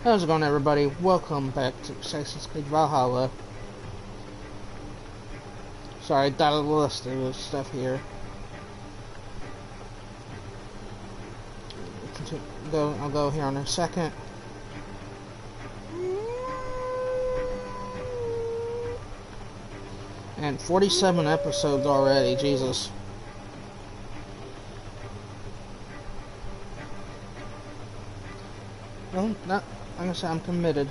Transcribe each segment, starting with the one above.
How's it going, everybody? Welcome back to Assassin's Creed Valhalla. Sorry, I got a list of stuff here. I'll go here in a second. And 47 episodes already, Jesus. Well, not, like I said, I'm committed.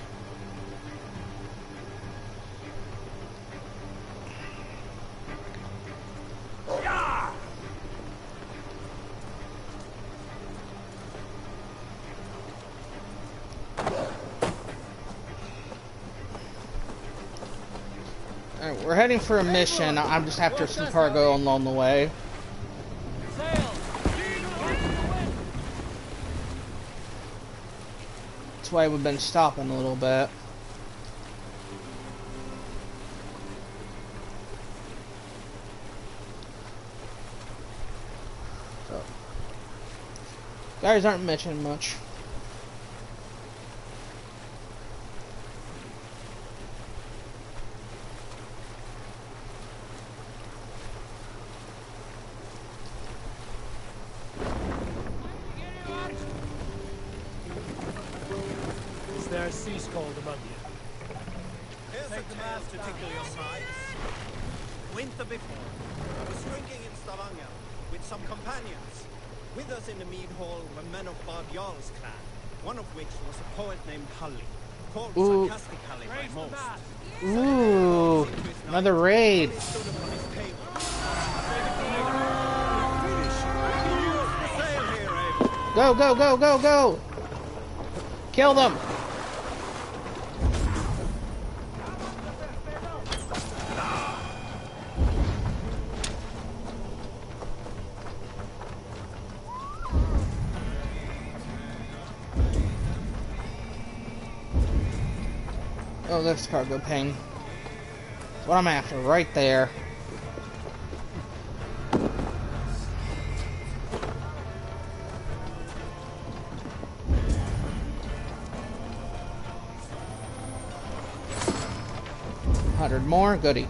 Alright, we're heading for a mission. I'm just after some cargo along the way. That's why we've been stopping a little bit. So, guys aren't mentioning much. There are sea scold among you. Here's a tale to tickle your sides. Winter before, I was drinking in Stavanger with some companions. With us in the mead hall were men of Bard Jarl's clan, one of which was a poet named Halli, called sarcastically by most. Ooh, another raid. Go, go, go, go, go! Kill them! Oh, there's cargo ping. That's what I'm after, right there. $100 more, goody.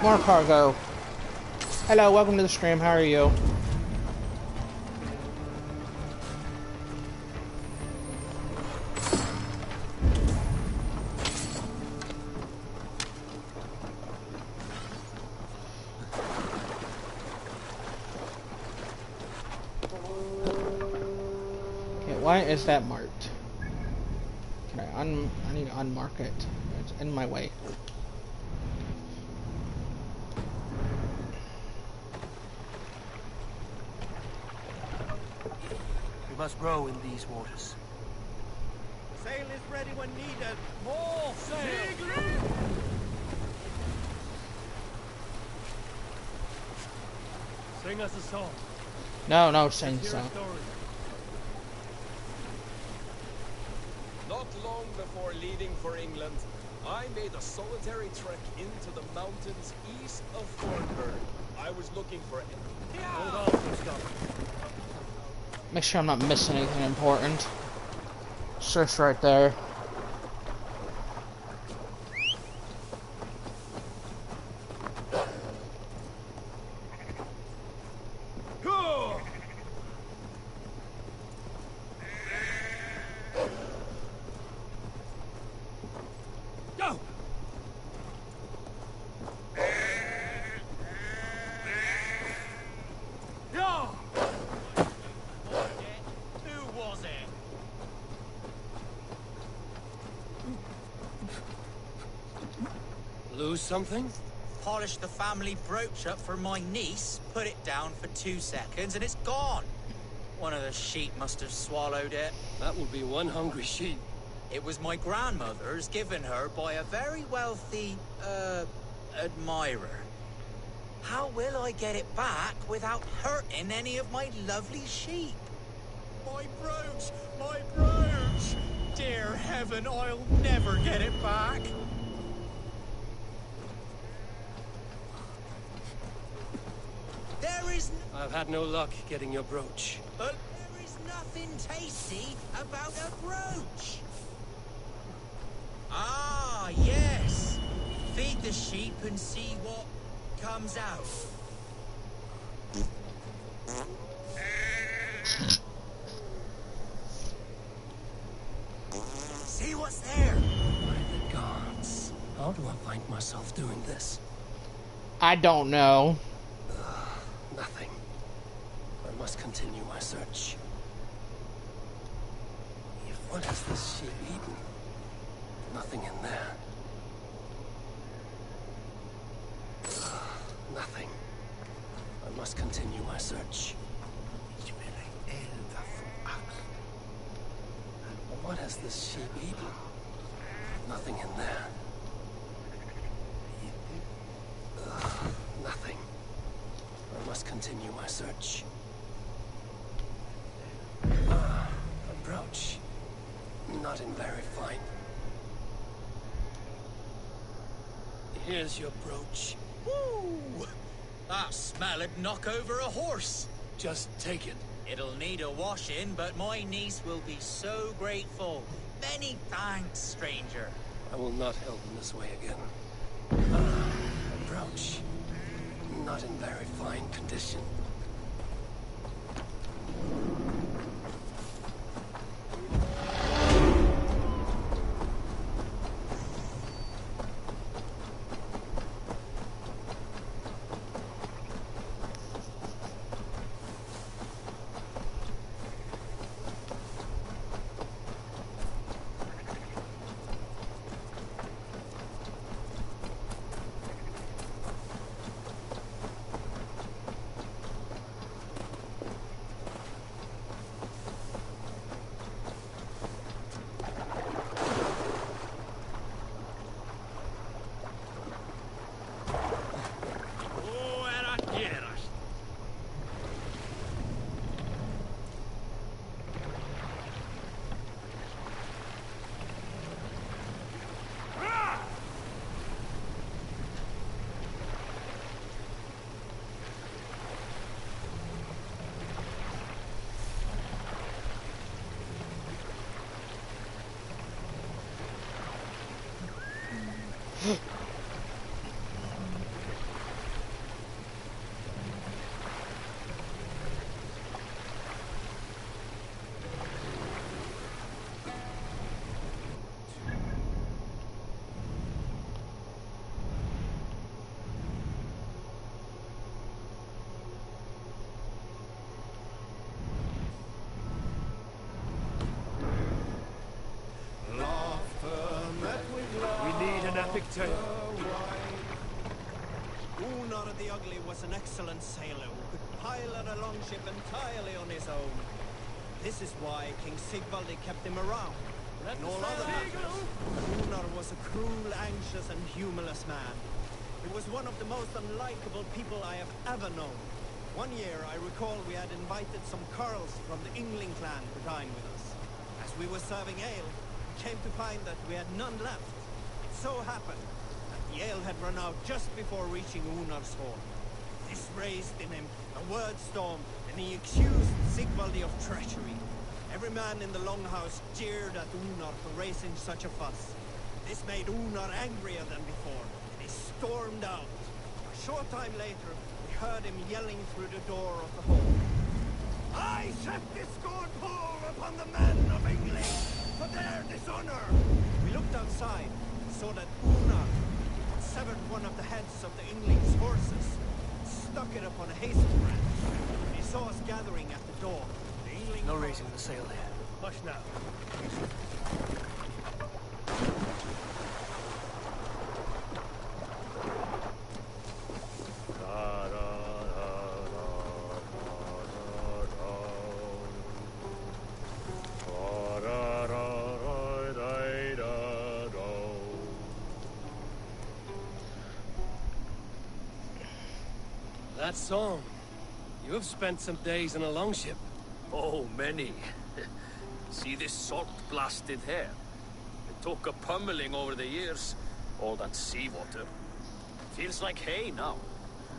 More cargo. Hello, welcome to the stream. How are you? Okay, why is that marked? Can I need to unmark it. It's in my way. We must row in these waters. Sail is ready when needed. More sail! Sing us a song. No, sing a song. Not long before leaving for England, I made a solitary trek into the mountains east of Thornburg. I was looking for it. Hold on, some stuff. Make sure I'm not missing anything important. It's just right there. Lose something? Polished the family brooch up for my niece, put it down for 2 seconds, and it's gone. One of the sheep must have swallowed it. That will be one hungry sheep. It was my grandmother's, given her by a very wealthy, admirer. How will I get it back without hurting any of my lovely sheep? My brooch! My brooch! Dear heaven, I'll never get it back. There is I've had no luck getting your brooch. But there is nothing tasty about a brooch. Ah, yes. Feed the sheep and see what comes out. See what's there. By the gods. How do I find myself doing this? I don't know. Nothing. I must continue my search. What has this sheep eaten? Nothing in there. Nothing. I must continue my search. What has this sheep eaten? Nothing in there. Nothing. I must continue my search. A brooch. Not in very fine. Here's your brooch. Woo! That smell'd knock over a horse. Just take it. It'll need a washing, but my niece will be so grateful. Many thanks, stranger. I will not help in this way again. A brooch. Not in very fine condition. Epic tale. Unar the Ugly was an excellent sailor who could pilot a longship entirely on his own. This is why King Sigvaldi kept him around. In all other matters, Unar was a cruel, anxious, and humorless man. He was one of the most unlikable people I have ever known. One year, I recall we had invited some Carls from the Yngling clan to dine with us. As we were serving ale, we came to find that we had none left. It so happened that the ale had run out just before reaching Unar's hall. This raised in him a word storm, and he accused Sigvaldi of treachery. Every man in the longhouse jeered at Unar for raising such a fuss. This made Unar angrier than before, and he stormed out. A short time later, we heard him yelling through the door of the hall. I set this sword pull upon the men of England for their dishonor! We looked outside and saw that Unar had severed one of the heads of the Engling's horses, and stuck it upon a hazel branch. He saw us gathering at the door. The Engling No raising the sail here. Hush now. That song. You have spent some days in a longship. Oh, many. See this salt-blasted hair? It took a pummeling over the years. All that seawater. Feels like hay now.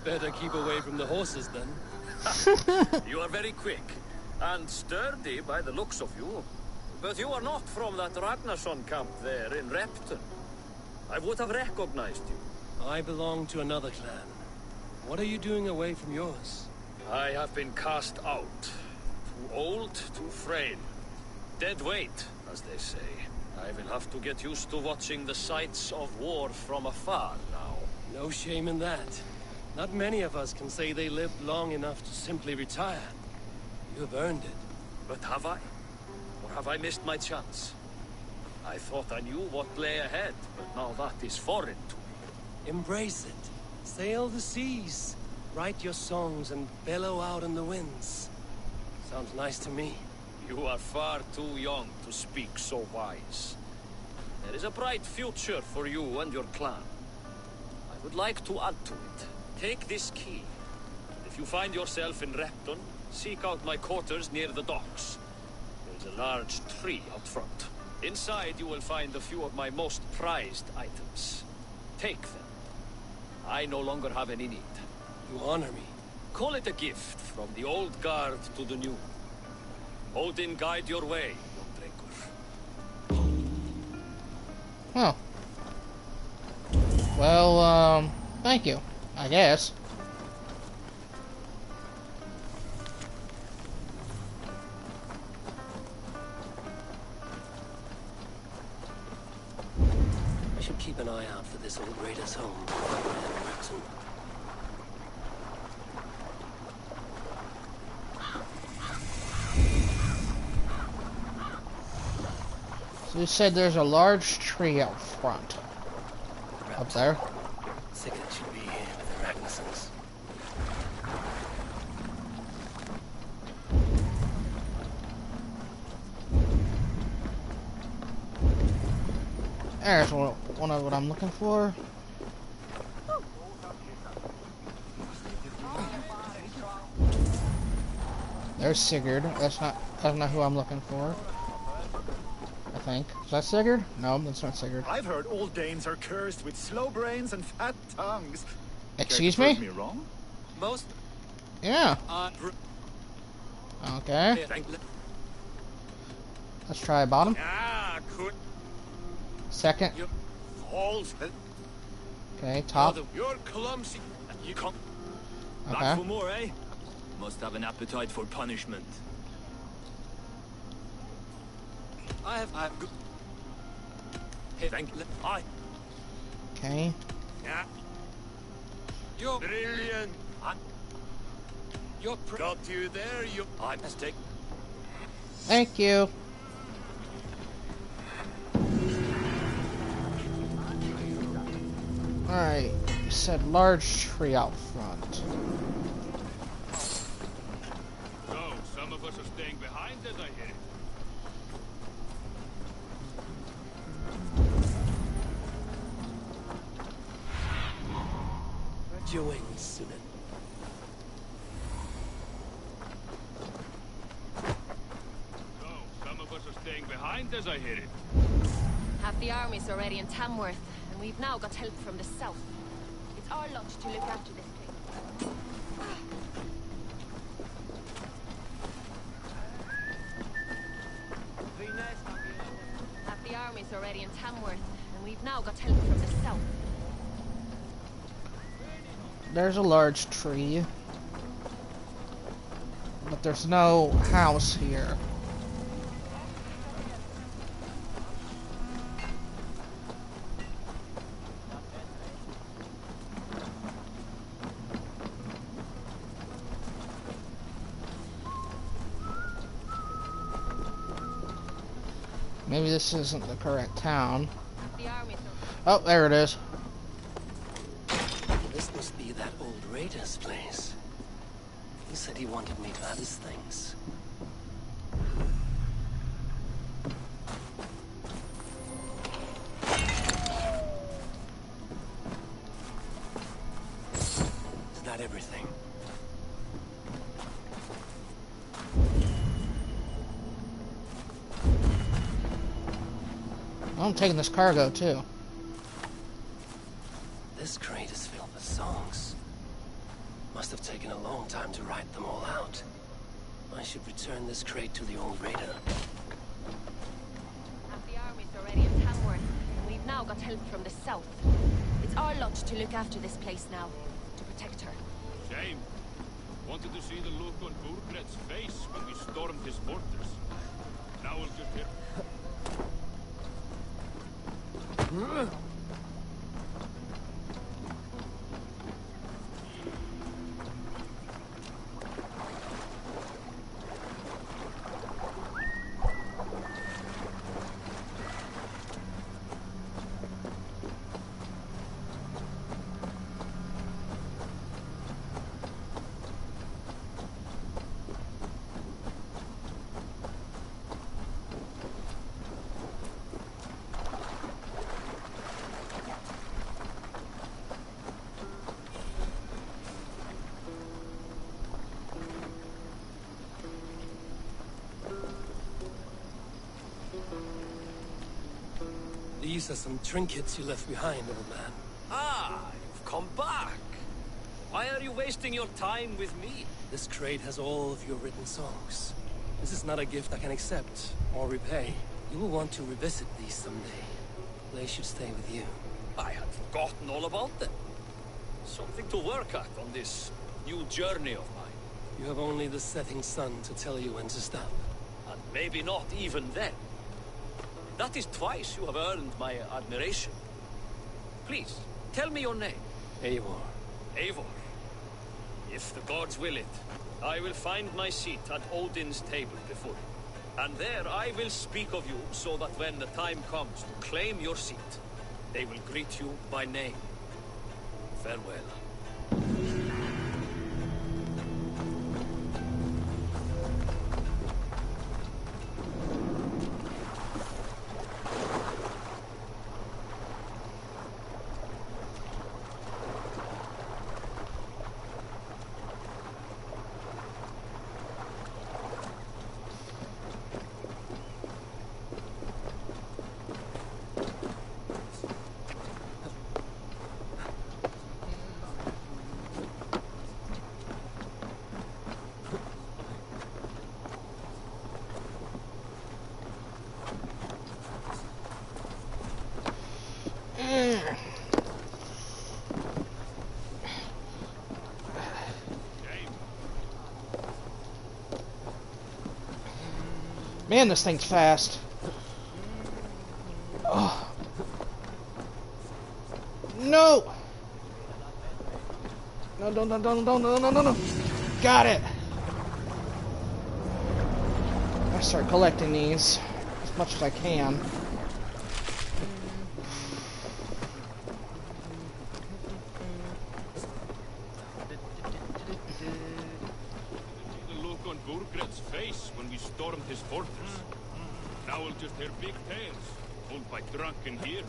Better keep away from the horses, then. You are very quick. And sturdy by the looks of you. But you are not from that Ragnarsson camp there in Repton. I would have recognized you. I belong to another clan. What are you doing away from yours? I have been cast out. Too old, too frail. Dead weight, as they say. I will have to get used to watching the sights of war from afar now. No shame in that. Not many of us can say they lived long enough to simply retire. You have earned it. But have I? Or have I missed my chance? I thought I knew what lay ahead, but now that is foreign to me. Embrace it. Sail the seas. Write your songs and bellow out in the winds. Sounds nice to me. You are far too young to speak so wise. There is a bright future for you and your clan. I would like to add to it. Take this key. If you find yourself in Repton, seek out my quarters near the docks. There is a large tree out front. Inside you will find a few of my most prized items. Take them. I no longer have any need. You honor me. Call it a gift from the old guard to the new. Odin guide your way, young drinker. Oh. Well, thank you, I guess. I should keep an eye out for this old raider's home. Repton. So you said there's a large tree out front. Up there? Sigurd should be here with the Ragnarsons. There's one of what I'm looking for. There's Sigurd. That's not who I'm looking for. I think. Is that Sigurd? No, that's not Sigurd. I've heard old Danes are cursed with slow brains and fat tongues. Excuse Care to me? prove me wrong? Most Yeah. Okay. Let's try bottom. Ah, could Second. you falls? Okay, top. You're clumsy. You come Okay. back for more, eh? Must have an appetite for punishment. I'm good. Hey, thank you. Okay. Yeah. You're Brilliant. you're Got you there, you. I must take. Thank you. Alright. You said large tree out front. So, some of us are staying behind as I hear it. join soon. So, some of us are staying behind as I hear it. Half the army's already in Tamworth, and we've now got help from the south. It's our lot to look after this place. Half the army's already in Tamworth, and we've now got help from the south. There's a large tree. But there's no house here. Maybe this isn't the correct town. The army's Oh, there it is. This must be that old raider's place. He said he wanted me to have his things. Is that everything? I'm taking this cargo too. This crate is filled with songs. Must have taken a long time to write them all out. I should return this crate to the old raider. Half the army's already in Tamworth, and we've now got help from the south. It's our lot to look after this place now, to protect her. Shame. Wanted to see the look on Burgred's face when we stormed his fortress. Now we'll just hear... These are some trinkets you left behind, old man. Ah, you've come back. Why are you wasting your time with me? This crate has all of your written songs. This is not a gift I can accept or repay. You will want to revisit these someday. They should stay with you. I had forgotten all about them. Something to work at on this new journey of mine. You have only the setting sun to tell you when to stop. And maybe not even then. That is twice you have earned my admiration. Please, tell me your name. Eivor. Eivor. If the gods will it, I will find my seat at Odin's table before him. And there I will speak of you so that when the time comes to claim your seat, they will greet you by name. Farewell. Man, this thing's fast. Oh. No! No, no. Got it! I start collecting these as much as I can. The look on Burgred's face when we stormed his fortress. Now we'll just hear big tales told by drunken heroes.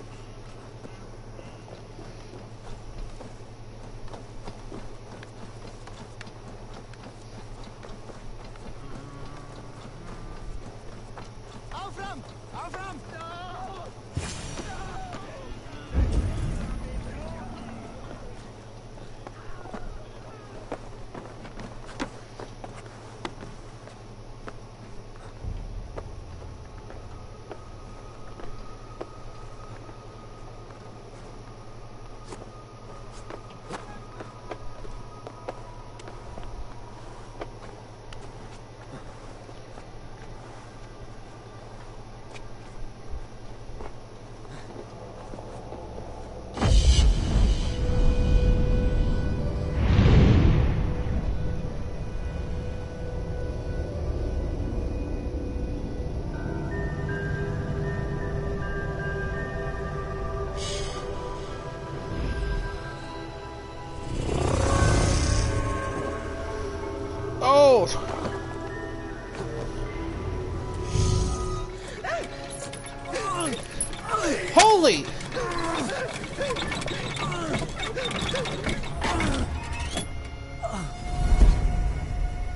Holy!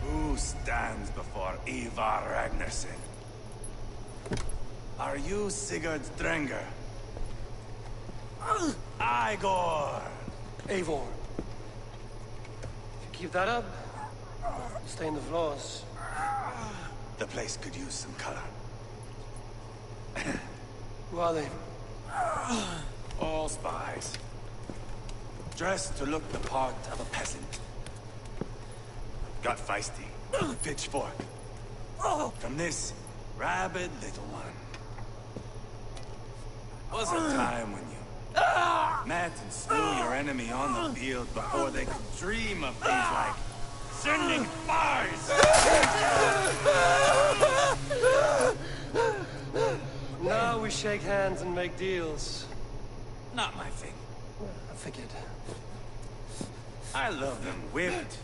Who stands before Ivar Ragnarsson? Are you Sigurd Drenger? Igor! Eivor. If you keep that up, stain the floors. The place could use some color. Who are they? All spies. Dressed to look the part of a peasant. Got feisty. Pitchfork. From this rabid little one. Was a time when you met and slew your enemy on the field before they could dream of things like sending spies! Now we shake hands and make deals. Not my thing. I figured. I love them whipped,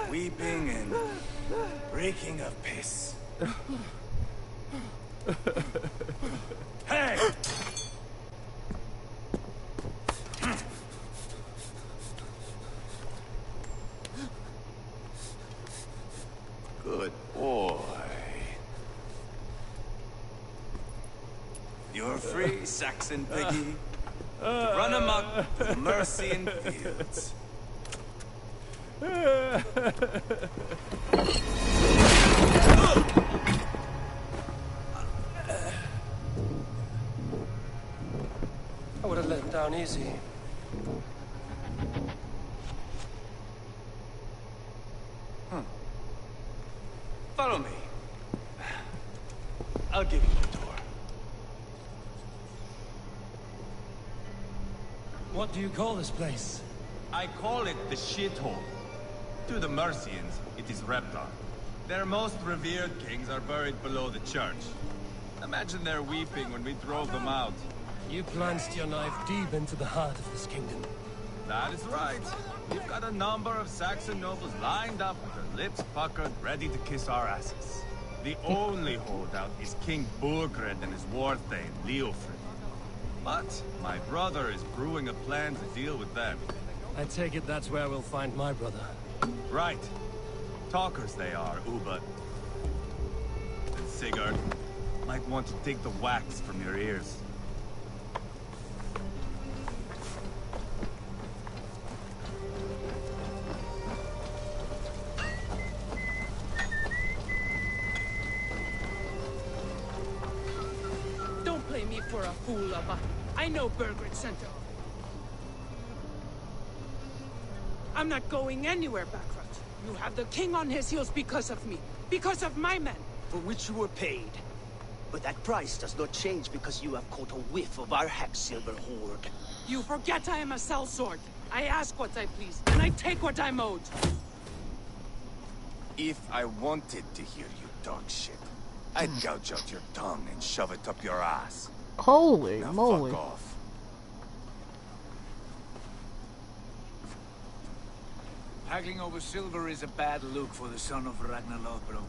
weeping, and reeking of piss. Hey! Good boy. You're free, Saxon piggy. To run amok the Mercian fields. I would have let him down easy. Follow me. I'll give you the door. What do you call this place? I call it the shithole. To the Mercians, it is Reptar. Their most revered kings are buried below the church. Imagine their weeping when we drove them out. You plunged your knife deep into the heart of this kingdom. That is right. We've got a number of Saxon nobles lined up with their lips puckered, ready to kiss our asses. The only holdout is King Burgred and his war thane, Leofrid. But my brother is brewing a plan to deal with them. I take it that's where we'll find my brother. Right. Talkers they are, Uba. And Sigurd might want to take the wax from your ears. Don't play me for a fool, Abba. I know Burgred sent her. I'm not going anywhere, Backrot. You have the king on his heels because of me. Because of my men. For which you were paid. But that price does not change because you have caught a whiff of our Hacksilver hoard. You forget I am a sellsword. I ask what I please, and I take what I'm owed. If I wanted to hear you talk shit, I'd gouge out your tongue and shove it up your ass. Holy Now moly. fuck off. Haggling over silver is a bad look for the son of Ragnar Lothbrok.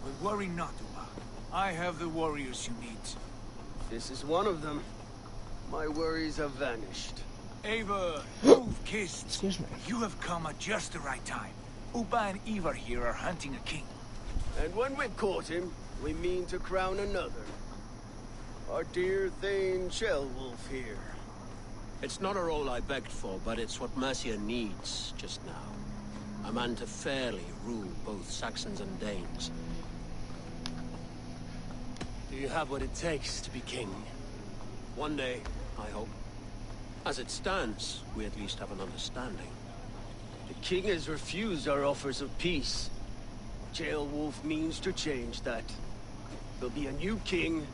But worry not, Uba. I have the warriors you need. This is one of them. My worries have vanished. Ava, you've kissed. Excuse me. You have come at just the right time. Uba and Ivar here are hunting a king. And when we've caught him, we mean to crown another. Our dear Thane Shellwolf here. It's not a role I begged for, but it's what Mercia needs just now. A man to fairly rule both Saxons and Danes. Do you have what it takes to be king? One day, I hope. As it stands, we at least have an understanding. The king has refused our offers of peace. Jailwolf means to change that. There'll be a new king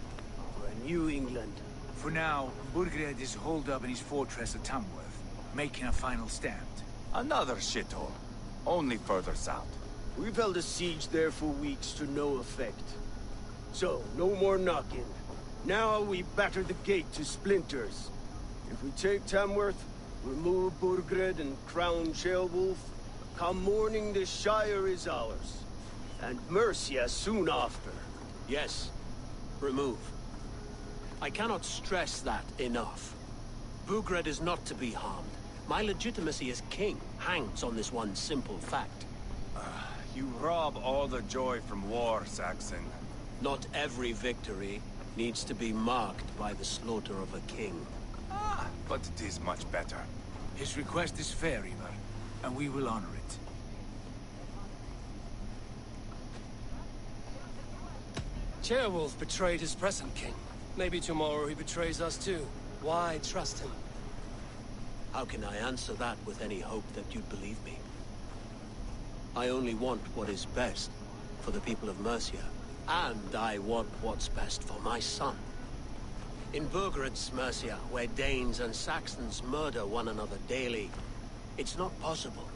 for a new England. For now, Burgred is holed up in his fortress at Tamworth, making a final stand. Another shithole. Only further south. We've held a siege there for weeks to no effect. So, no more knocking. Now we batter the gate to splinters. If we take Tamworth, remove Burgred and crown Sheolwulf, come morning the Shire is ours. And Mercia soon after. Yes, remove. I cannot stress that enough. Burgred is not to be harmed. My legitimacy as king hangs on this one simple fact. You rob all the joy from war, Saxon. Not every victory needs to be marked by the slaughter of a king. Ah, but it is much better. His request is fair, Ivar, and we will honor it. Ceolwulf betrayed his present king. Maybe tomorrow he betrays us too. Why trust him? How can I answer that with any hope that you'd believe me? I only want what is best for the people of Mercia. And I want what's best for my son. In Burgred's Mercia, where Danes and Saxons murder one another daily, it's not possible.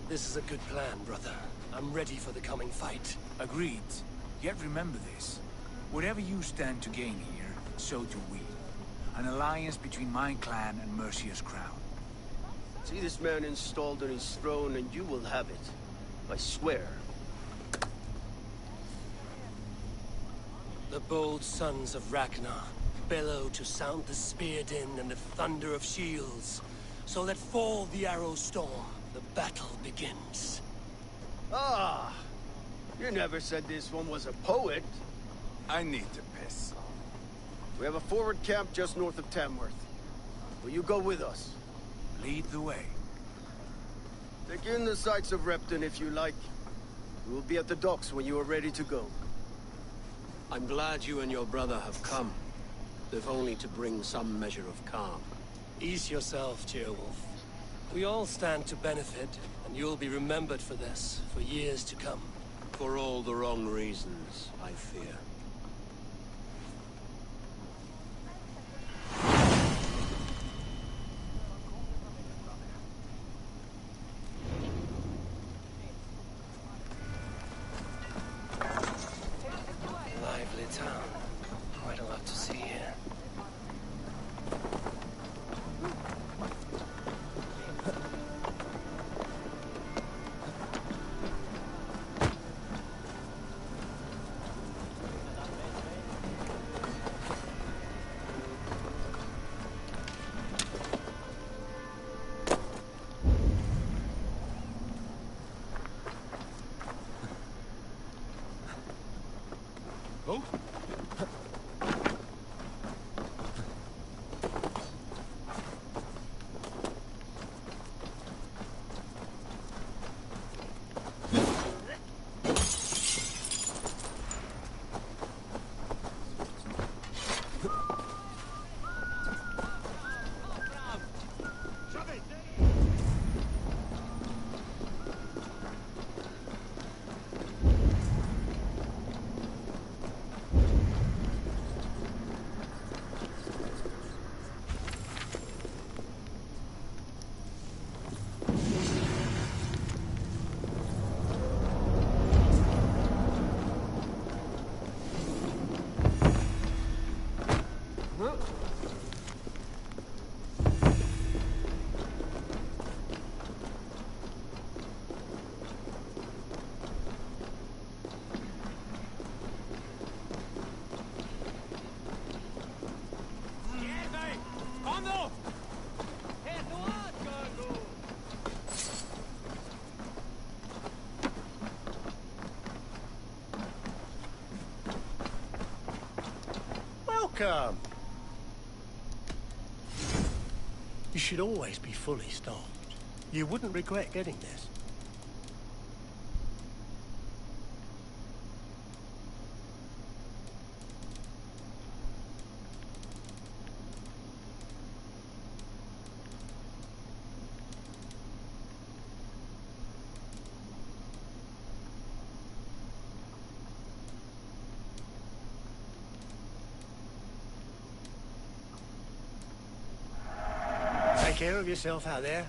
This is a good plan, brother. I'm ready for the coming fight. Agreed. Yet remember this. Whatever you stand to gain here, so do we. An alliance between my clan and Mercia's crown. See this man installed on his throne and you will have it. I swear. The bold sons of Ragnar bellow to sound the spear din and the thunder of shields. So let fall the arrow storm. The battle begins. Ah! You never said this one was a poet. I need to piss. We have a forward camp just north of Tamworth. Will you go with us? Lead the way. Take in the sights of Repton if you like. We will be at the docks when you are ready to go. I'm glad you and your brother have come, if only to bring some measure of calm. Ease yourself, Ceolwulf. We all stand to benefit, and you'll be remembered for this, for years to come. For all the wrong reasons, I fear. Lively town. Quite a lot to see here. Oh? Welcome. You should always be fully stocked. You wouldn't regret getting this. Take care of yourself out there.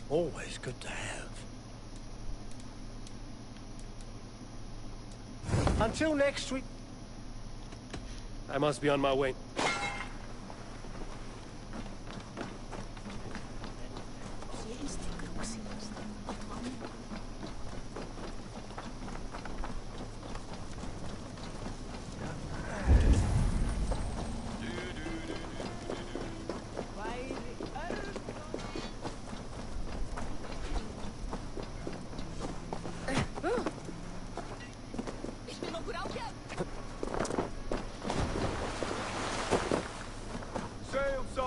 Always good to have. Until next week. I must be on my way.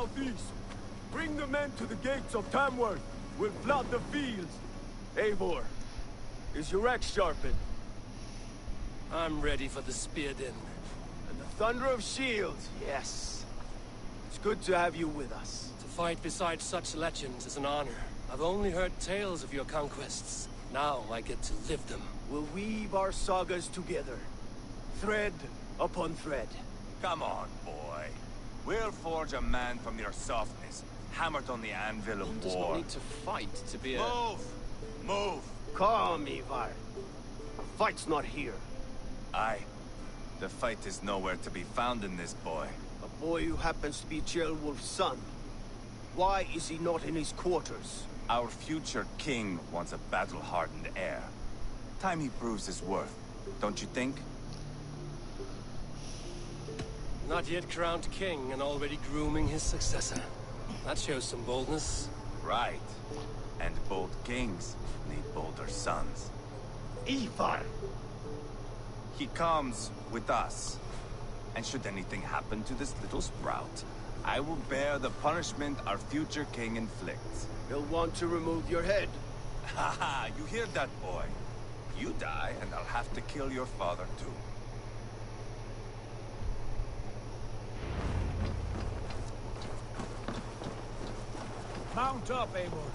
southeast. Bring the men to the gates of Tamworth. We'll flood the fields. Eivor, is your axe sharpened? I'm ready for the spear din. And the thunder of shields, yes. It's good to have you with us. To fight beside such legends is an honor. I've only heard tales of your conquests. Now I get to live them. We'll weave our sagas together. Thread upon thread. Come on, boy. We'll forge a man from your softness, hammered on the anvil of One does war. not need to fight to be a... Move! Move! Calm, Ivar. The fight's not here. Aye. The fight is nowhere to be found in this boy. A boy who happens to be Ceolwulf's son. Why is he not in his quarters? Our future king wants a battle-hardened heir. Time he proves his worth, don't you think? Not yet crowned king and already grooming his successor. That shows some boldness. Right. And bold kings need bolder sons. Ivar! He comes with us. And should anything happen to this little sprout, I will bear the punishment our future king inflicts. He'll want to remove your head. Ha ha! You hear that, boy? You die, and I'll have to kill your father, too. Mount up, Eivor.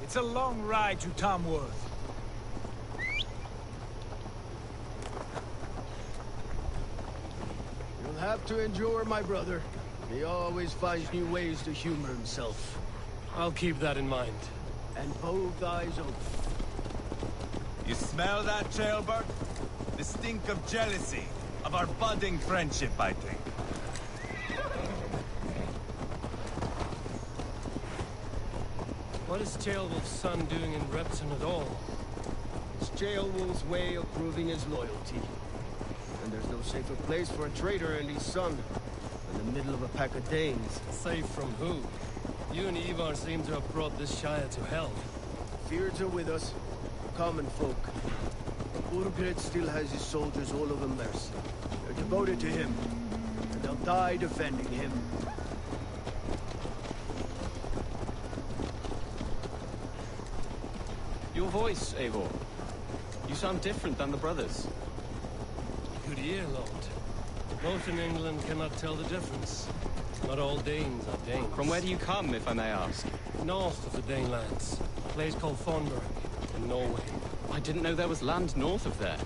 It's a long ride to Tamworth. You'll have to endure, my brother. He always finds new ways to humor himself. I'll keep that in mind. And both eyes open. You smell that, Jailbird? The stink of jealousy, of our budding friendship, I think. What is Ceolwulf's son doing in Repton at all? It's Ceolwulf's way of proving his loyalty. And there's no safer place for a traitor and his son than the middle of a pack of Danes. Safe from who? You and Ivar seem to have brought this Shire to hell. Fears are with us, the common folk. Burgred still has his soldiers all over Mercia. They're devoted to him, and they'll die defending him. Your voice, Eivor. You sound different than the brothers. Good ear, Lord. Most in England cannot tell the difference. Not all Danes are Danes. From where do you come, if I may ask? North of the Danelands. A place called Thornburg, in Norway. I didn't know there was land north of there.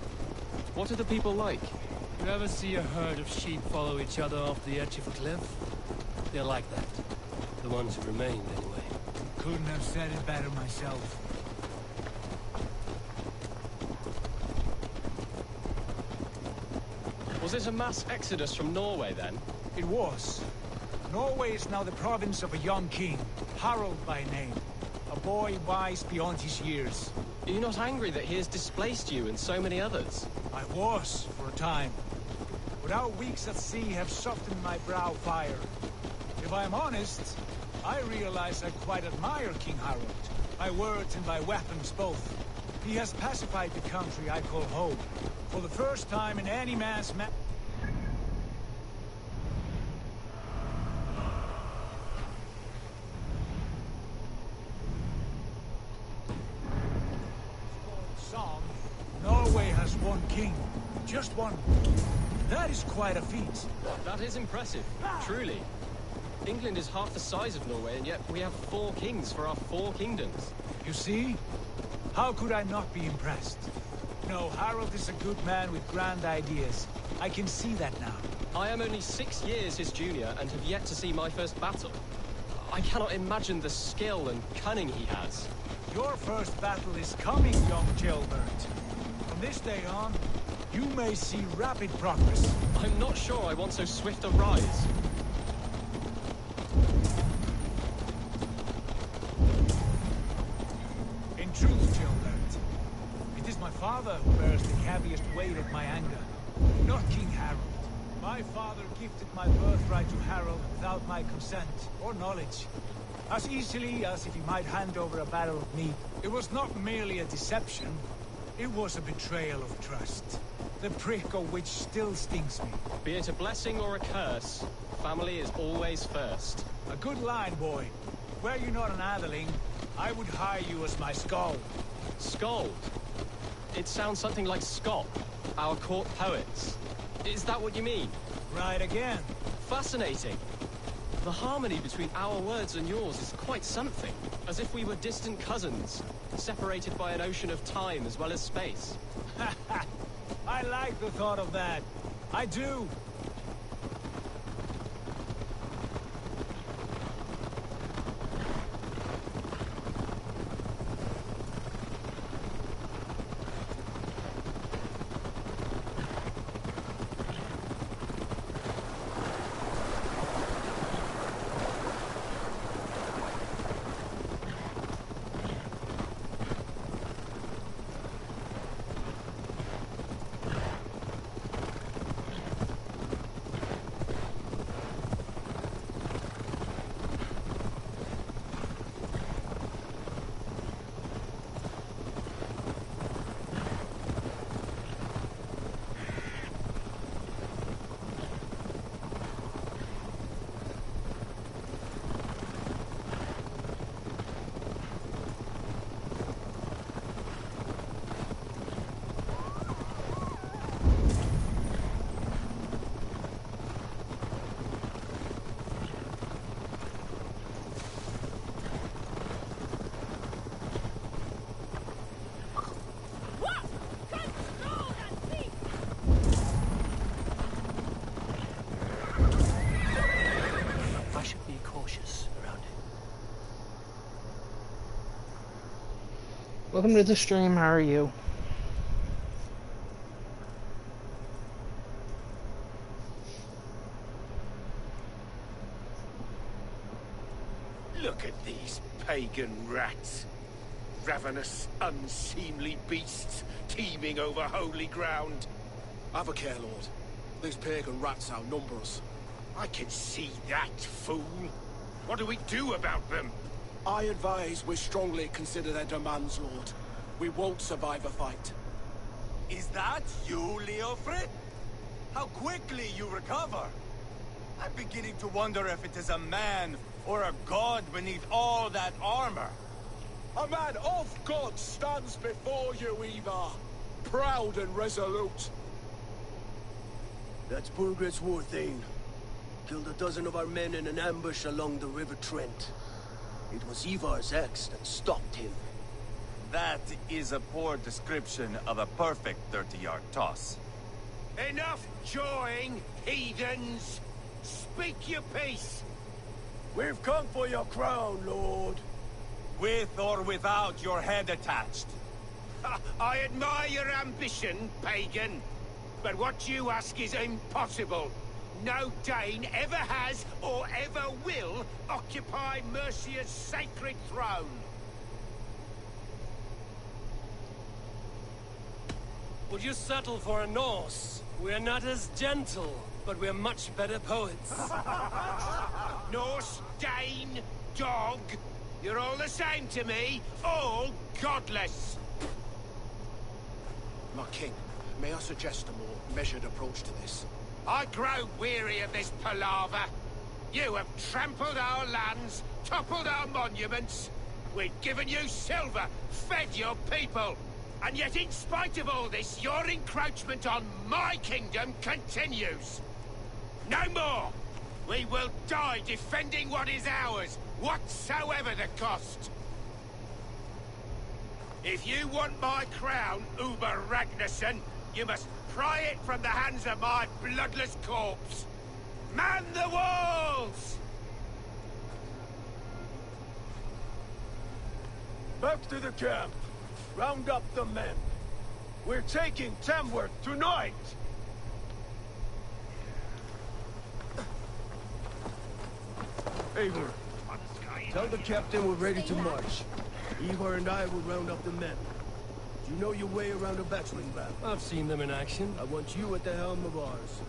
What are the people like? You ever see a herd of sheep follow each other off the edge of a cliff? They're like that. The ones who remained, anyway. Couldn't have said it better myself. Was it a mass exodus from Norway, then? It was. Norway is now the province of a young king, Harald by name. A boy wise beyond his years. Are you not angry that he has displaced you and so many others? I was, for a time. But our weeks at sea have softened my brow fire. If I am honest, I realize I quite admire King Harald. By words and by weapons both. He has pacified the country I call home. For the first time in any man's song, Norway has one king. Just one. That is quite a feat. That is impressive, truly. England is half the size of Norway, and yet we have 4 kings for our 4 kingdoms. You see? How could I not be impressed? No, Harald is a good man with grand ideas. I can see that now. I am only 6 years his junior and have yet to see my first battle. I cannot imagine the skill and cunning he has. Your first battle is coming, young Ceolbert. From this day on, you may see rapid progress. I'm not sure I want so swift a rise. In truth, Ceolbert, it is my father who bears the heaviest weight of my anger, not King Harald. My father gifted my birthright to Harald without my consent or knowledge. As easily as if he might hand over a barrel of meat. It was not merely a deception, it was a betrayal of trust. The prick of which still stings me. Be it a blessing or a curse, family is always first. A good line, boy. Were you not an atheling, I would hire you as my skald. Skald? It sounds something like Scott, our court poets. Is that what you mean? Right again. Fascinating. The harmony between our words and yours is quite something. As if we were distant cousins, separated by an ocean of time as well as space. I like the thought of that. I do. Welcome to the stream, how are you? Look at these pagan rats. Ravenous, unseemly beasts teeming over holy ground. Have a care, Lord. These pagan rats outnumber us. I can see that, fool. What do we do about them? I advise we strongly consider their demands, Lord. We won't survive a fight. Is that you, Leofrid? How quickly you recover! I'm beginning to wonder if it is a man or a god beneath all that armor. A man of God stands before you, Eva. Proud and resolute. That's Burgred's Warthane. Killed a dozen of our men in an ambush along the River Trent. It was Ivar's axe that stopped him. That is a poor description of a perfect 30-yard toss. Enough jawing, heathens! Speak your piece! We've come for your crown, Lord. With or without your head attached. I admire your ambition, pagan. But what you ask is impossible. No Dane ever has or ever will occupy Mercia's sacred throne. Would you settle for a Norse? We're not as gentle, but we're much better poets. Norse, Dane, dog. You're all the same to me. All godless. My king, may I suggest a more measured approach to this? I grow weary of this palaver. You have trampled our lands, toppled our monuments. We've given you silver, fed your people. And yet in spite of all this, your encroachment on my kingdom continues. No more! We will die defending what is ours, whatsoever the cost. If you want my crown, Uber Ragnarsson, you must pry it from the hands of my bloodless corpse. Man the walls! Back to the camp. Round up the men. We're taking Tamworth tonight! Eivor, tell the captain we're ready to march. Eivor and I will round up the men. Do you know your way around a battering ram? I've seen them in action. I want you at the helm of ours.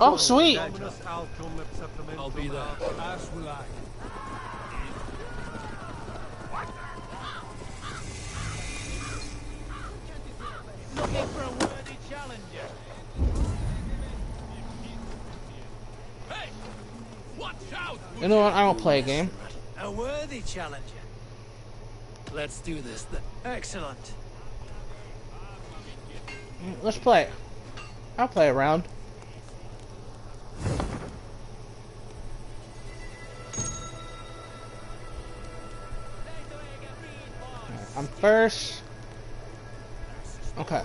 Oh, sweet! I'll be there. As will I. Looking for a worthy challenger. Hey! Watch out! You know what? I won't play a game. A worthy challenger. Let's do this then. Excellent. Let's play. I'll play a round. I'm first. Okay.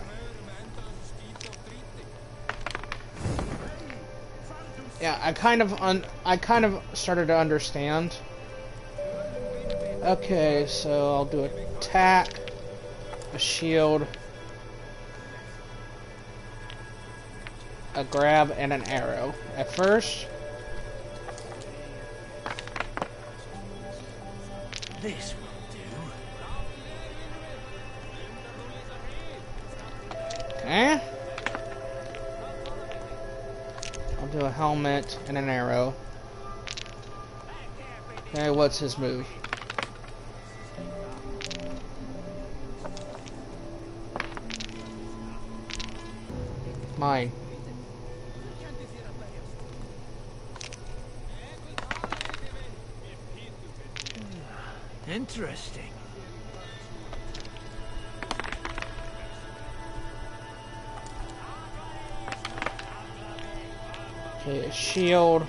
Yeah, I kind of started to understand. Okay, so I'll do attack, a shield, a grab, and an arrow. At first. This will do. Okay. I'll do a helmet and an arrow. Okay, what's his move? Mine. Interesting. Okay, a shield.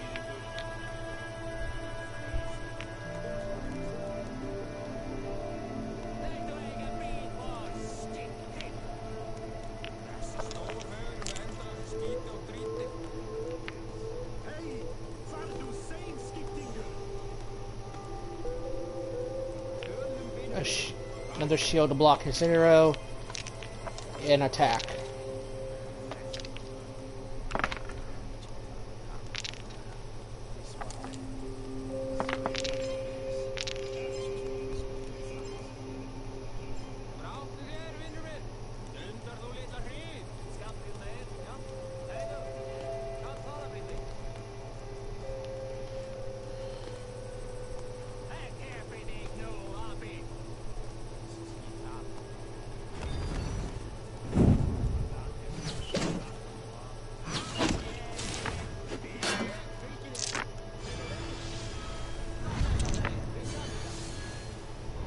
Another shield to block his arrow. And attack.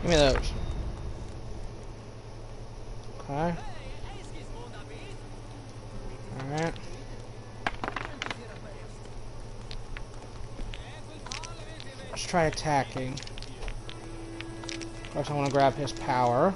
Give me those. Okay. Alright. Let's try attacking. Of course, I want to grab his power.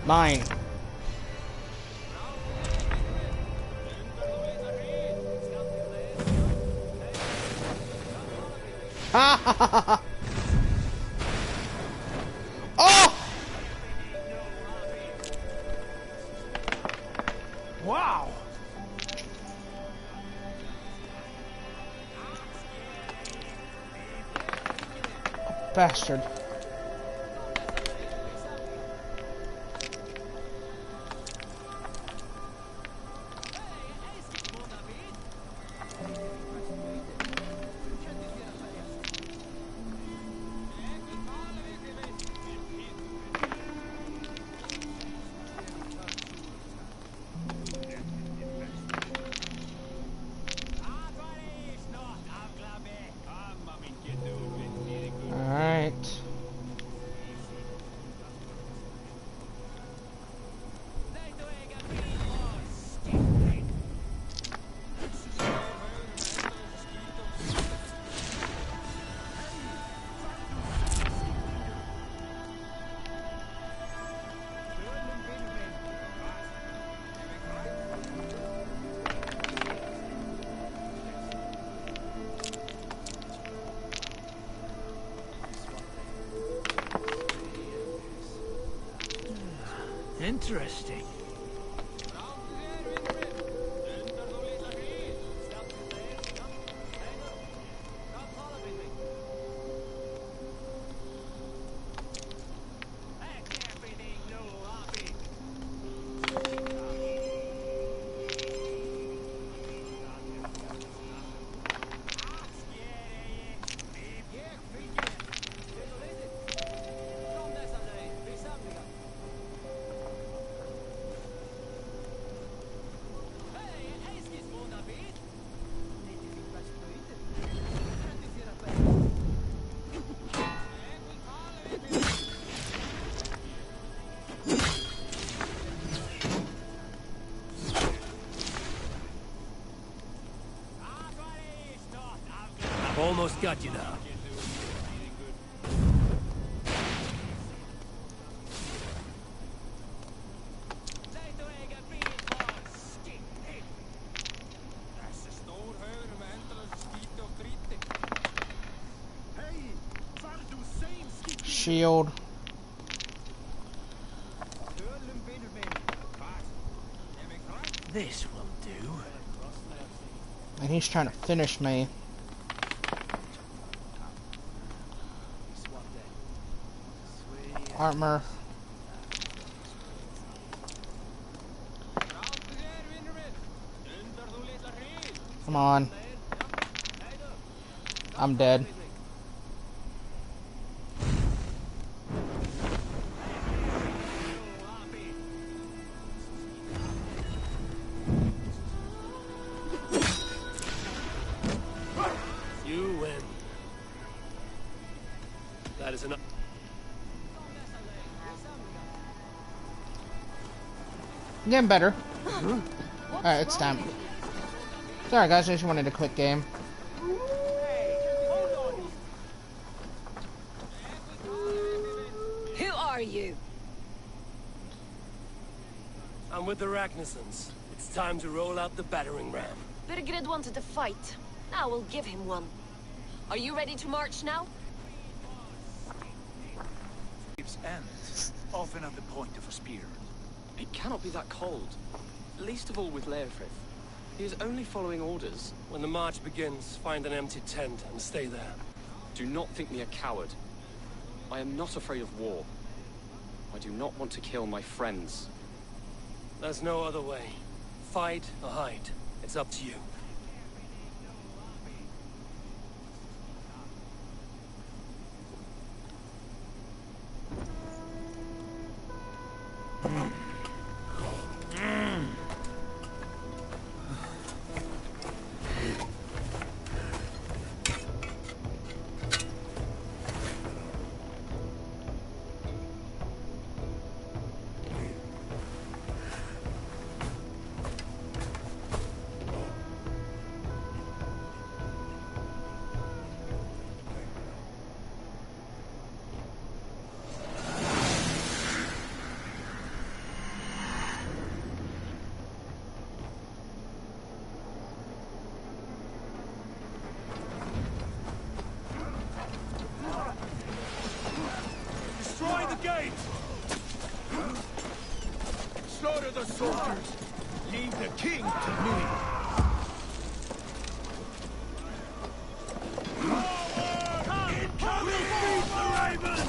Mine. Ha ha ha ha! Oh! Wow! Bastard. Alright. Interesting. Almost got you now. Shield. This will do. And he's trying to finish me. Armor. Come on. I'm dead. You win. That is enough. Getting better. Alright, it's time. Sorry guys, I just wanted a quick game. Who are you? I'm with the Ragnarsons. It's time to roll out the battering ram. Birgrid wanted to fight. Now we'll give him one. Are you ready to march now? End, often at the point of a spear. It cannot be that cold. Least of all with Leofrith. He is only following orders. When the march begins, find an empty tent and stay there. Do not think me a coward. I am not afraid of war. I do not want to kill my friends. There's no other way. Fight or hide. It's up to you. Destroy the gate! Slaughter the soldiers! Leave the king to me! Incoming! Feed the raven!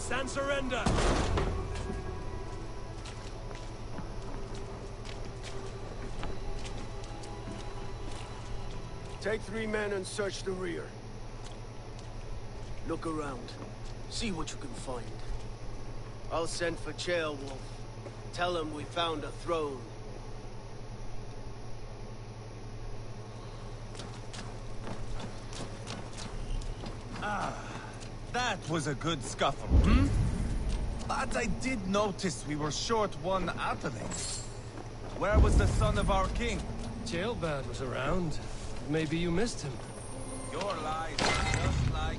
Stand surrender! Take 3 men and search the rear. Look around. See what you can find. I'll send for Chaelwolf. Tell him we found a throne. That was a good scuffle, hmm? But I did notice we were short one Atheling. Where was the son of our king? Jailbird was around. Maybe you missed him. Your lies are just like...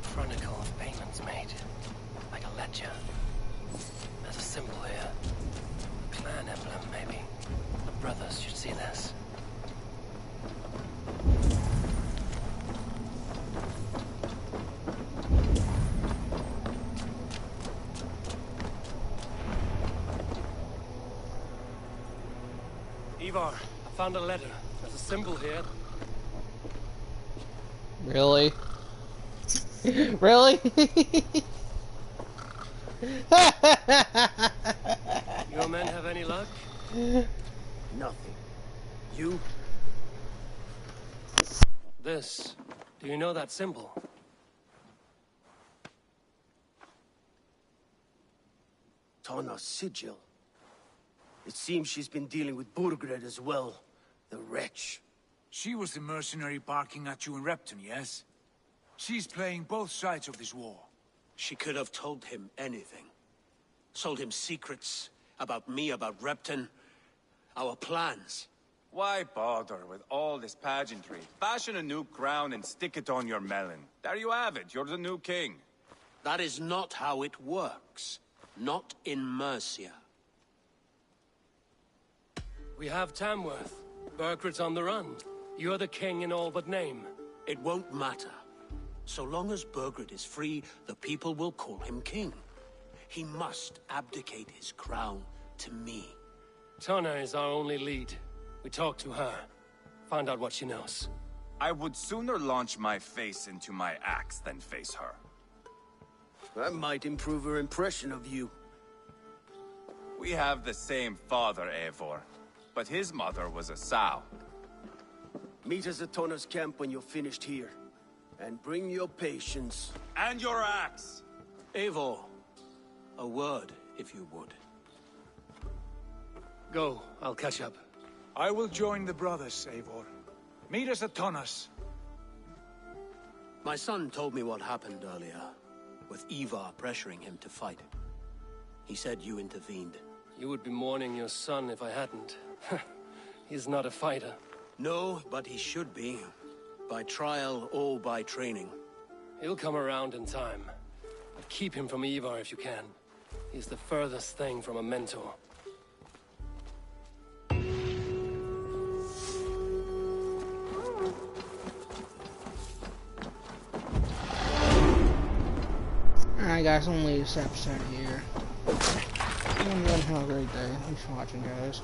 Chronicle of payments made. Like a ledger. There's a symbol here. A clan emblem, maybe. The brothers should see this. Ivar, I found a letter. There's a symbol here. Really? Really? Your men have any luck? Nothing. You? This. Do you know that symbol? Tana's sigil. It seems she's been dealing with Burgred as well. The wretch. She was the mercenary barking at you in Repton, yes? She's playing both sides of this war. She could have told him anything. Sold him secrets about me, about Repton, our plans. Why bother with all this pageantry? Fashion a new crown and stick it on your melon. There you have it, you're the new king. That is not how it works. Not in Mercia. We have Tamworth. Burkred's on the run. You're the king in all but name. It won't matter. So long as Burgred is free, the people will call him king. He must abdicate his crown to me. Tana is our only lead. We talk to her. Find out what she knows. I would sooner launch my face into my axe than face her. That might improve her impression of you. We have the same father, Eivor. But his mother was a sow. Meet us at Tana's camp when you're finished here. And bring your patience. And your axe! Eivor, a word, if you would. Go, I'll catch up. I will join the brothers, Eivor. Meet us at Tana's. My son told me what happened earlier, with Ivar pressuring him to fight. He said you intervened. You would be mourning your son if I hadn't. He's not a fighter. No, but he should be. By trial or by training. He'll come around in time. But keep him from Ivar if you can. He's the furthest thing from a mentor. Alright guys, I'm gonna leave this episode here. Everyone have a great day. Thanks for watching guys.